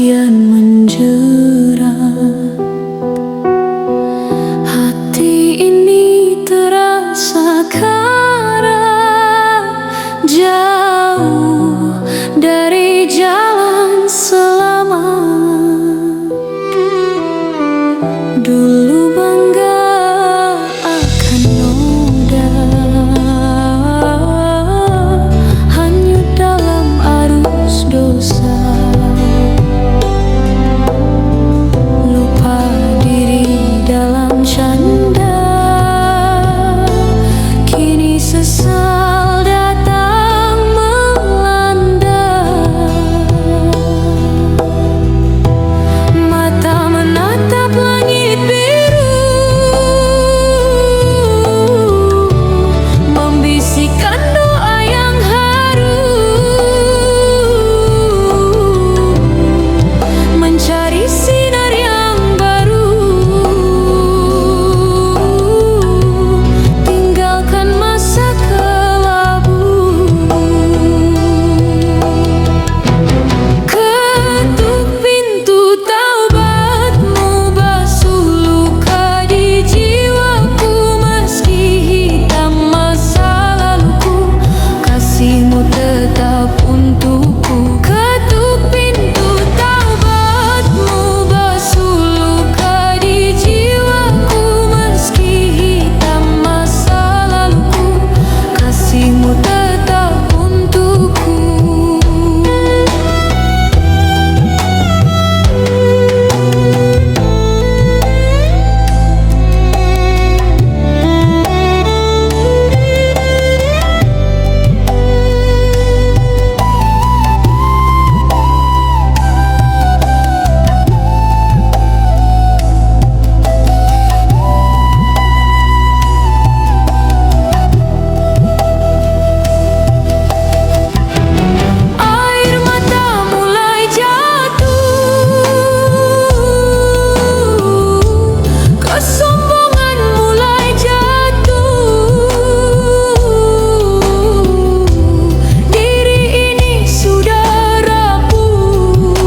kian menjerat. Hati ini terasa karat, jauh dari jalan selamat. Dulu bangga akan noda, hanyut dalam arus dosa. Lupa diri dalam canda, kini sesal datang melanda. Mata menatap langit biru, membisikkan doa yang haru, mencari sinar yang baru, tinggalkan masa kelabu. Ketuk pintu taubatmu, basuh luka di jiwaku, meski hitam masa laluku, kasihmu tetap untukku. Ketuk pintu taubatmu, basuh luka di jiwaku, meski hitam masa laluku, kasihmu tetap untukku. Air mata mulai jatuh, kesombongan mulai jatuh. Diri ini sudah rapuh,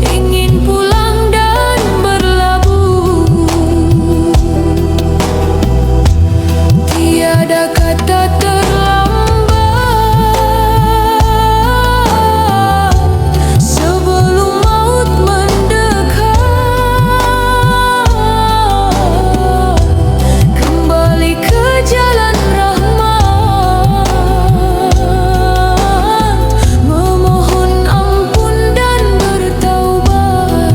ingin pulang dan berlabuh. Tiada kata terlambat sebelum maut mendekat. Kembali ke jalan rahmat, memohon ampun dan bertaubat.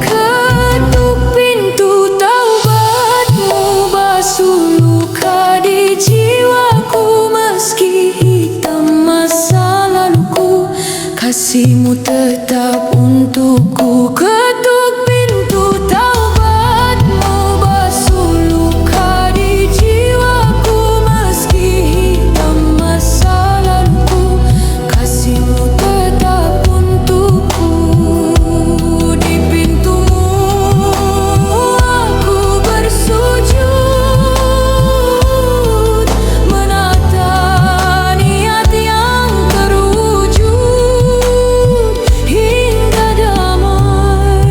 Ketuk pintu taubatmu, basuh luka di jiwaku, meski hitam masa laluku, kasihmu tetap untukku. Ketuk pintu taubatmu, basuh luka di jiwaku, meski hitam masa laluku, kasihmu tetap untukku. Di pintumu aku bersujud, menata niat yang terwujud hingga damai.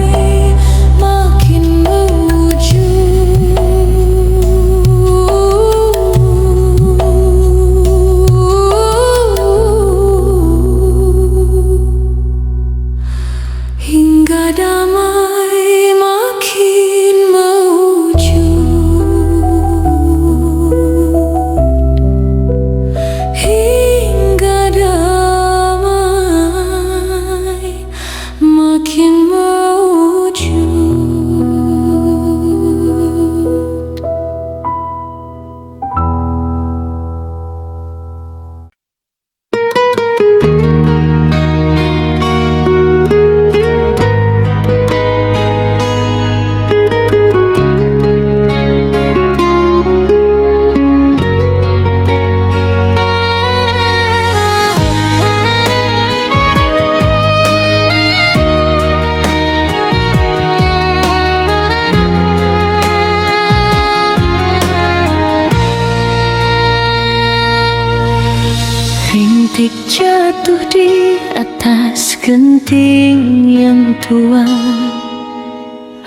genting yang tua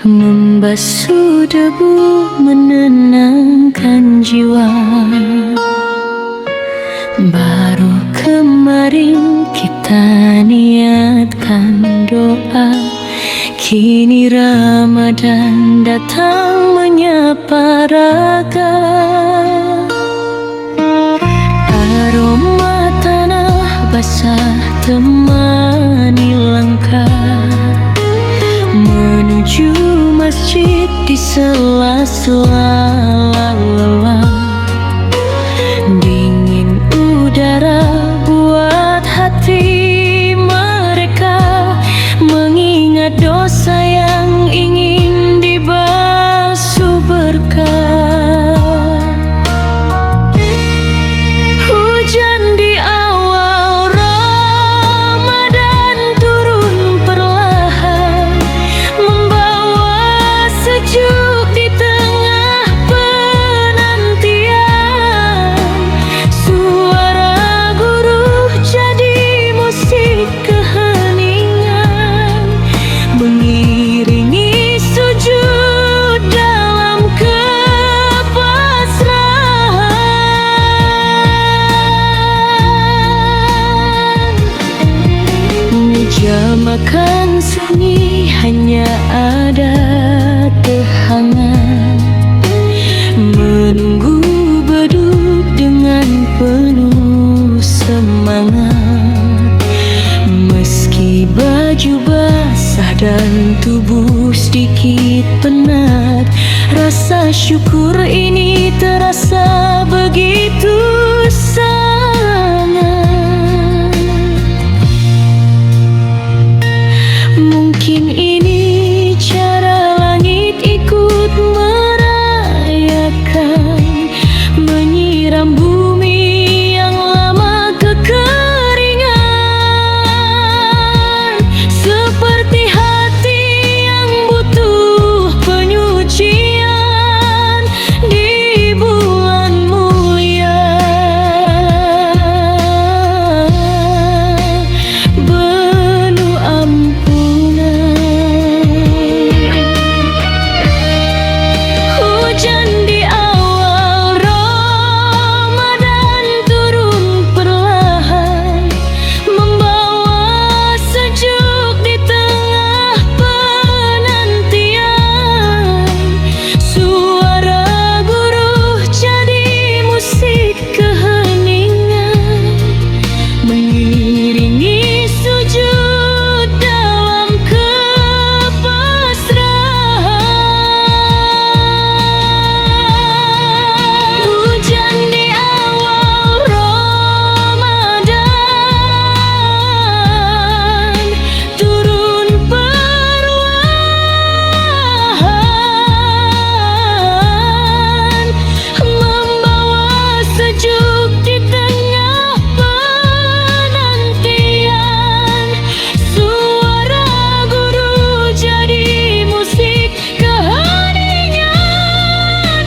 membasuh debu, menenangkan jiwa. Baru kemarin kita niatkan doa, kini Ramadan datang menyapa raga. Aroma tanah basah temani langkah menuju masjid di sela-sela lelah. Dingin udara buat hati mereka mengingat dosa yang ingin dibasuh berkah. Hujan di awal Ramadan turun perlahan, membawa sejuk di tengah penantian. Suara guru jadi musik keheningan, mengiringi sujud dalam kepasrahan. Meja makan sunyi hanya ada tehangan, menunggu beduk dengan penuh semangat. Meski baju basah dan tubuh sedikit penat, rasa syukur ini terasa begitu sangat. Mungkin ini cara langit ikut merayakan, menyiram bumi yang lama kekeringan. Seperti hati yang butuh penyucian di bulan mulia, penuh ampunan. Hujan di awal Ramadan turun perlahan, membawa sejuk di tengah penantian. Suara guru jadi musik keheningan, mengiringi sujud dalam kepasrahan. Hujan di awal Ramadan turun perlahan, membawa sejuk di tengah penantian. Suara guru jadi musik keheningan,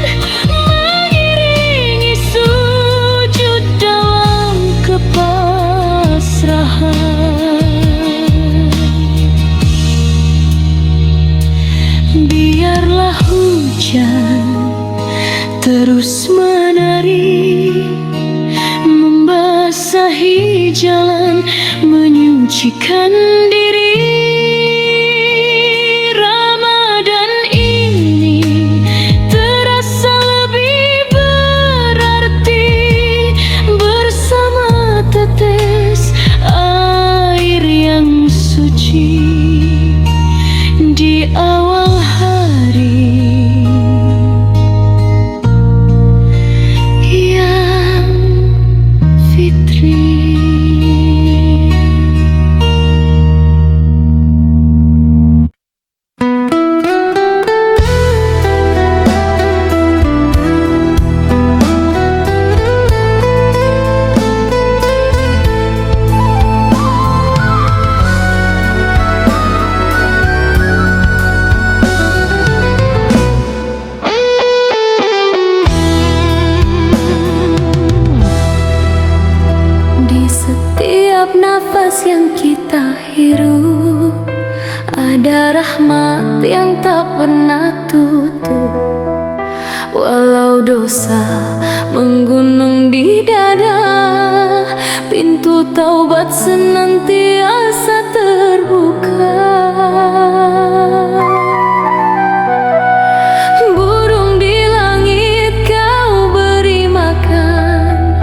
mengiringi sujud dalam kepasrahan. Biarlah hujan terus menari, membasahi jalan, menyucikan diri. Ramadan ini terasa lebih berarti bersama tetes air yang suci di awal hari yang fitri. Di setiap nafas yang kita hirup, Ada rahmat yang tak pernah tutup, walau dosa menggunung di dada, pintu taubat senantiasa terbuka. Burung di langit kau beri makan,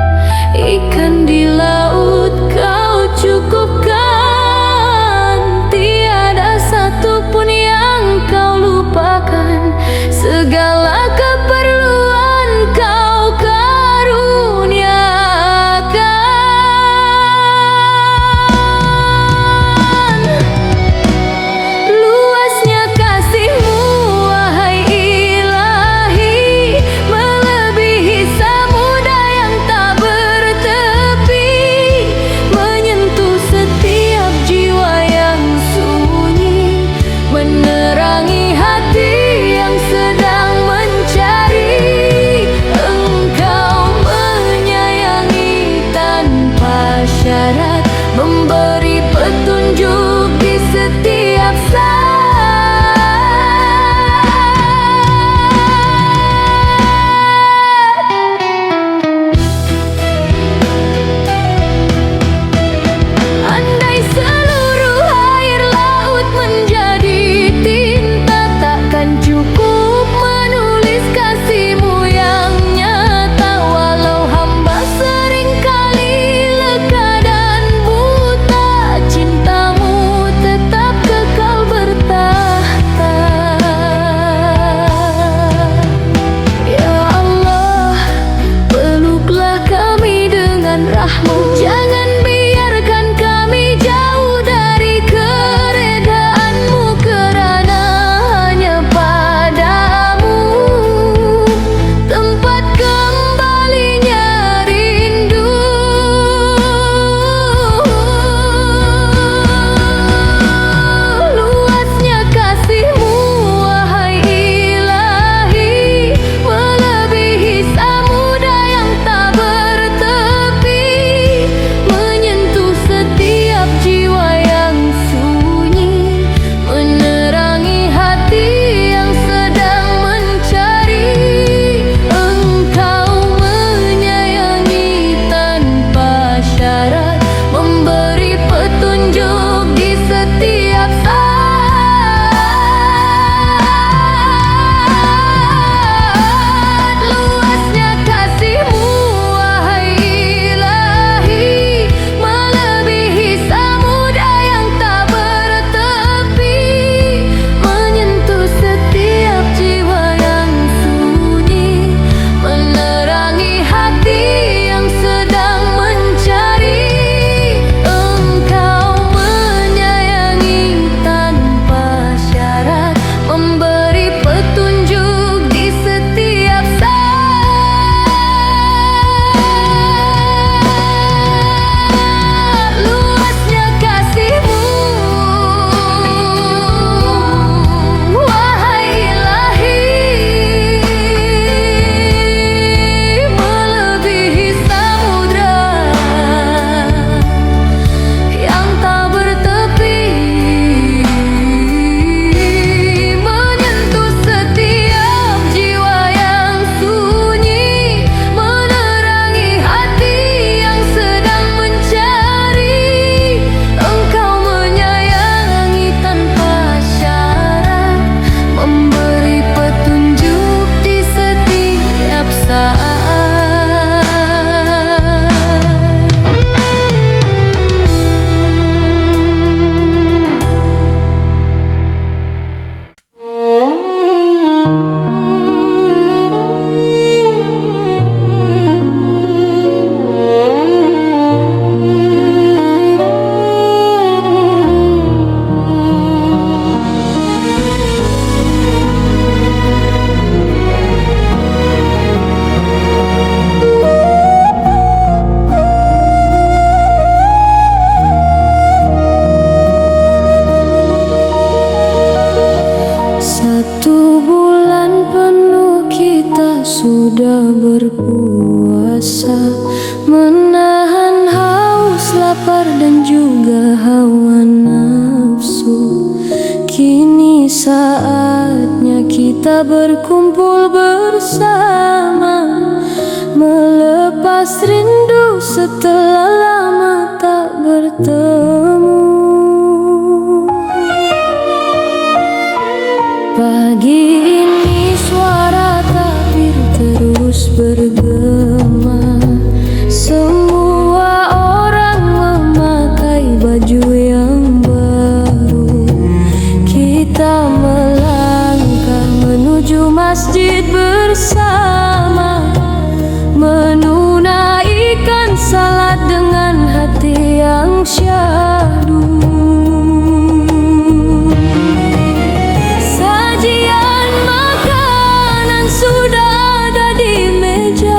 ikan di laut kau cukupkan. Tiada satupun yang kau lupakan, segala keperluan kau karuniakan. Saatnya kita berkumpul bersama, melepas rindu setelah lama tak bertemu. Pagi ini suara tabir terus bergema. Semua orang memakai baju yang baru. Kita melangkah menuju masjid bersama, menunaikan salat dengan hati yang syahdu. Sajian makanan sudah ada di meja.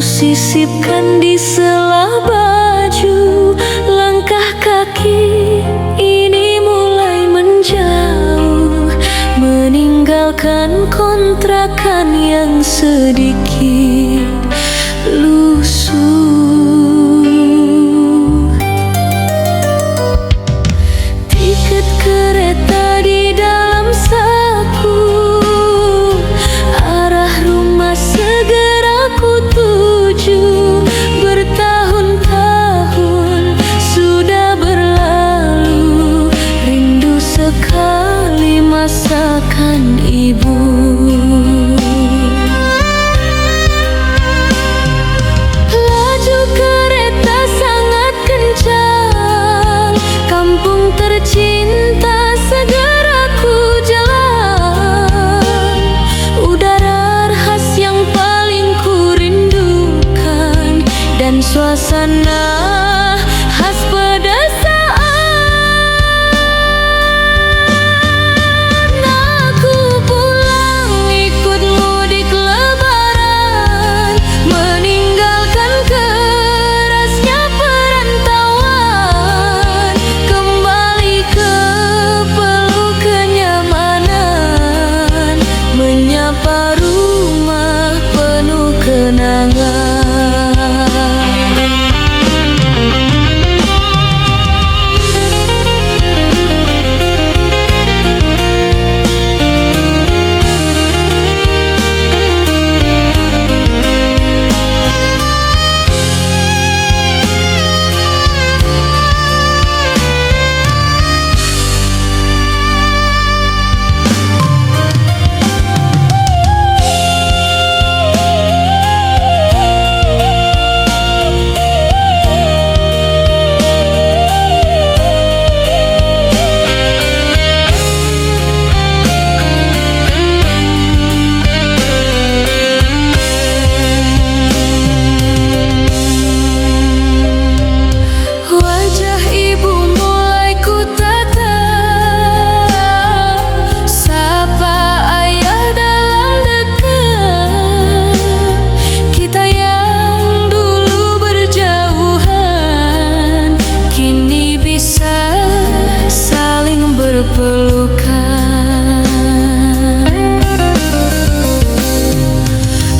sisipkan di sela baju. Langkah kaki ini mulai menjauh, meninggalkan kontrakan yang sedikit lusuh. Tiket kereta di dalam saku, arah rumah segera ku tuju. Bertahun-tahun sudah berlalu, rindu sekali masakan ibu. Laju kereta sangat kencang, kampung tercinta segera ku jalan. Udara khas yang paling ku rindukan, dan suasana khas pedesaan. Aku pulang ikut mudik lebaran, meninggalkan kerasnya perantauan. Kembali ke peluk kenyamanan, menyapa rumah penuh kenangan.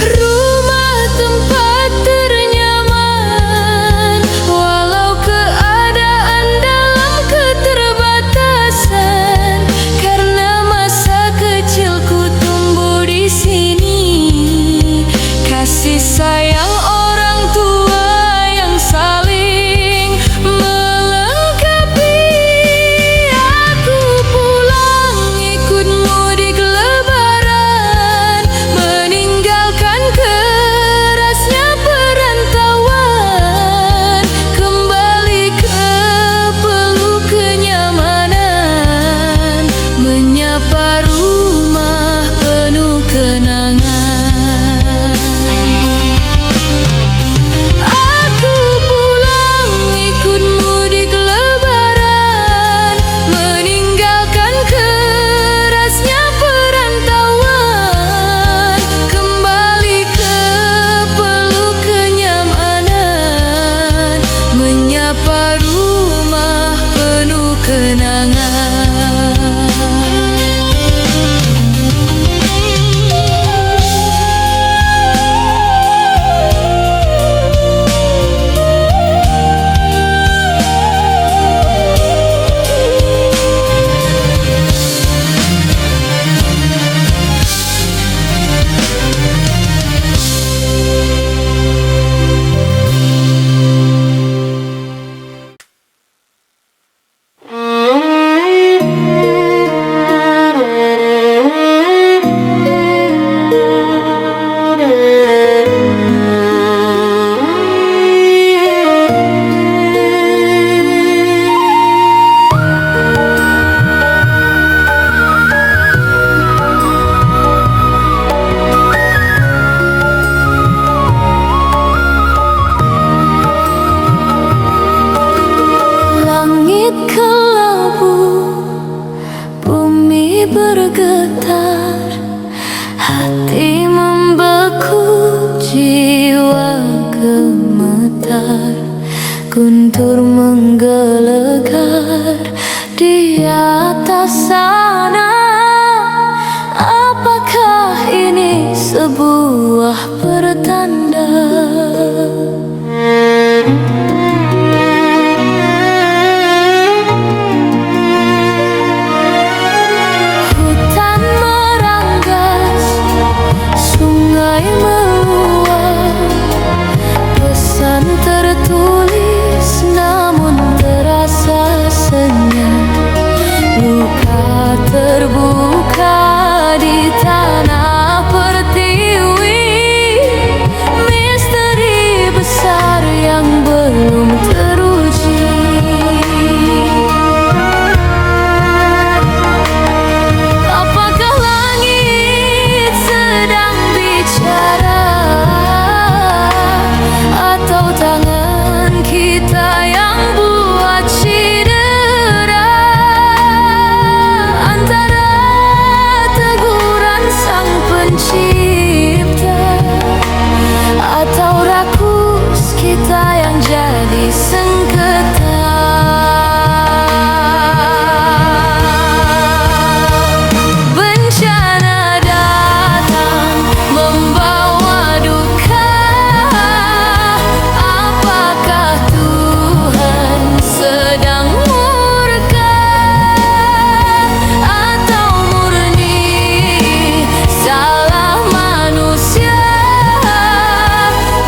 Rumah tempat ternyaman, walau keadaan dalam keterbatasan. Karena masa kecilku tumbuh di sini, kasih sayang orang tua yang saling melengkapi. Aku pulang ikut mudik lebaran, meninggalkan kerasnya perantauan. Kembali ke peluk kenyamanan, menyapa rumah penuh kenangan. Aku pulang ikut mudik lebaran, meninggalkan kerasnya perantauan. Kembali ke peluk kenyamanan, menyapa rumah penuh kenangan. bergetar, hati membeku, jiwa guntur menggelegar di atas sana. Apakah ini sebuah pertanda? Hutan meranggas, sungai meluap, pesan tertulis namun terasa senyap. Luka terbuka di tanah pertiwi, misteri besar yang belum teruji. Apakah langit sedang bicara, atau tangan kita yang buat cedera? Antara teguran sang pencipta atau rakus kita yang jadi sengketa. Bencana datang membawa duka. Apakah Tuhan sedang murka, atau murni salah manusia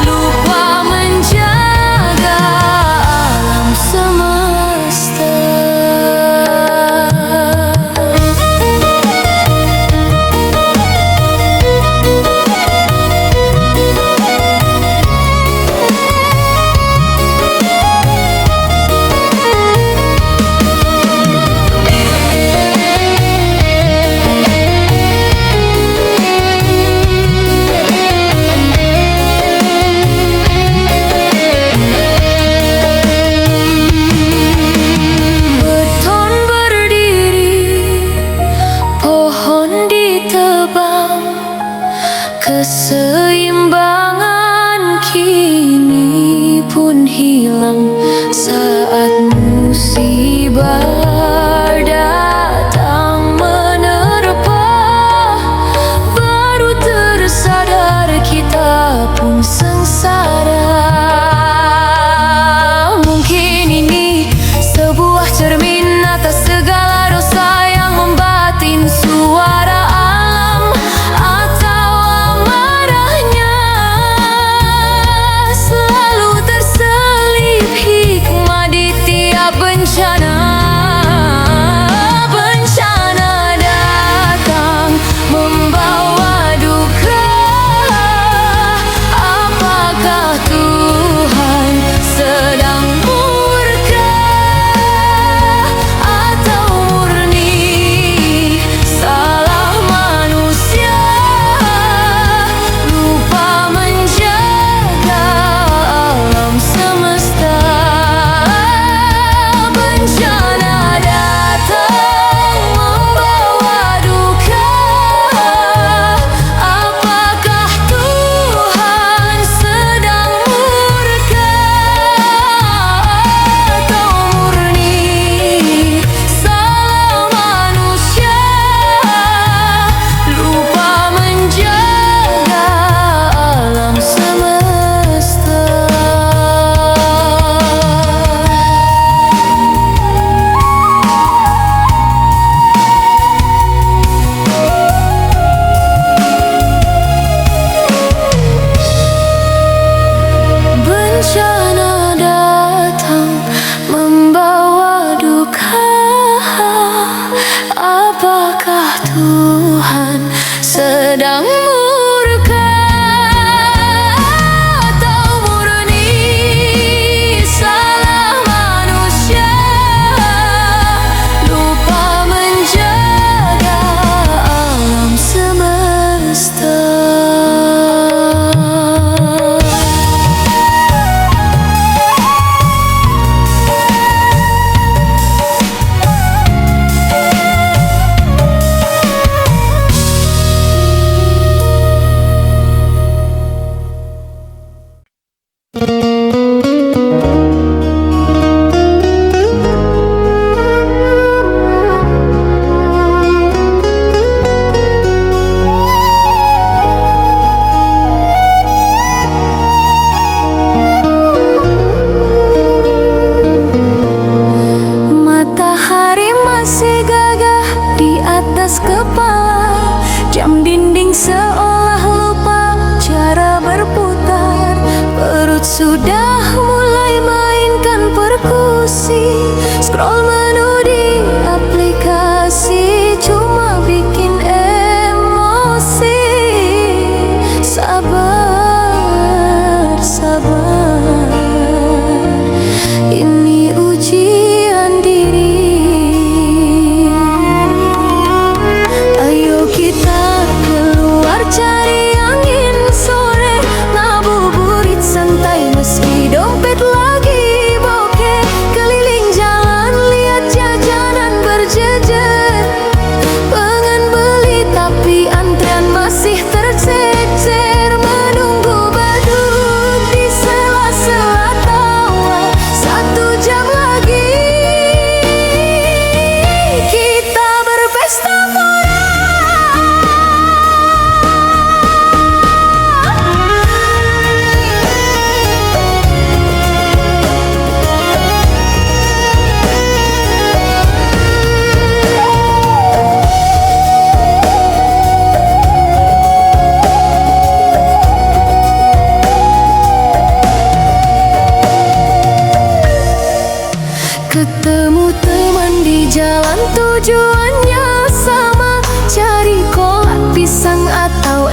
lupa menjaga alam semesta? Beton berdiri, pohon ditebang, keseimbangan kini pun hilang saat musibah datang menerpa. Baru tersadar kita pun sengsara. Mungkin ini sebuah cermin atas segala dosa yang membatin suara alam, atau amarahnya selalu terselip hikmah di tiap bencana. Bencana datang membawa duka. Apakah Tuhan sedang murka, atau murni salah manusia lupa menjaga alam semesta? Bencana datang membawa duka. Apakah Tuhan sedang murka, atau murni salah manusia lupa menjaga alam semesta? Bencana datang membawa duka. Apakah Tuhan sedang murka, atau murni salah manusia lupa menjaga alam semesta?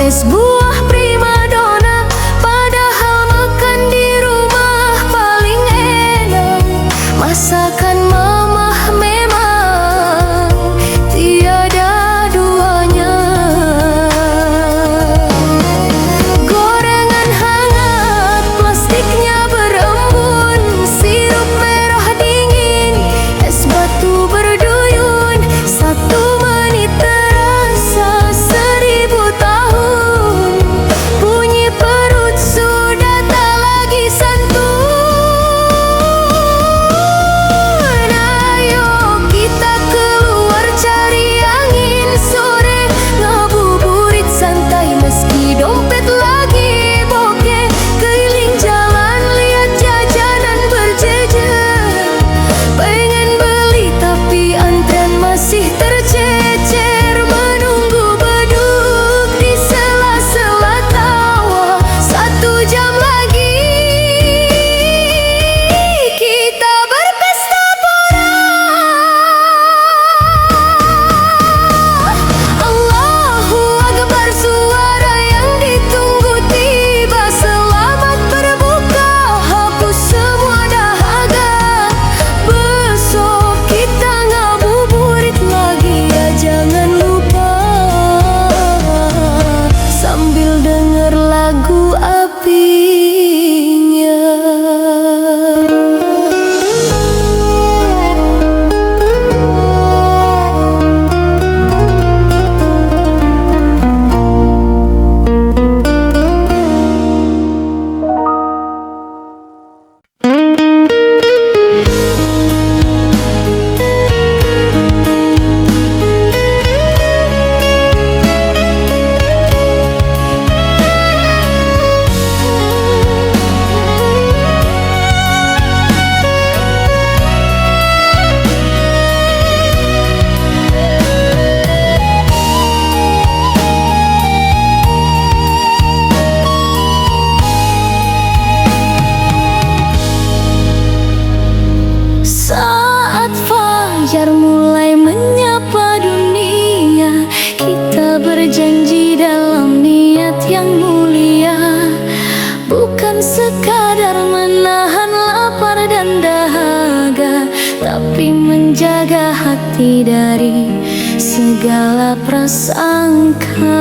es buah primadona, padahal makan di rumah paling enak. Masakan mamah memang tiada duanya. Gorengan hangat, plastiknya berembun, sirup merah dingin, es batu berduyun. 1 menit terasa 1000 tahun. Bunyi perut sudah tak lagi santun. Ayo kita keluar cari angin sore, ngabuburit santai meski dompet lagi bokeh. Keliling jalan lihat jajanan berjejer, pengen beli tapi antrean masih tercecer. Menunggu beduk di sela-sela tawa, 1 jam lagi kita berpesta pora. Allahu Akbar, suara yang ditunggu tiba. Selamat berbuka, hapus semua dahaga. Besok kita ngabuburit lagi ya, jangan lupa. Sambil denger lagu apinya. Saat fajar mulai menyapa dunia, kita berjanji dalam niat yang mulia. Bukan sekadar menahan lapar dan dahaga, tapi menjaga hati dari segala prasangka.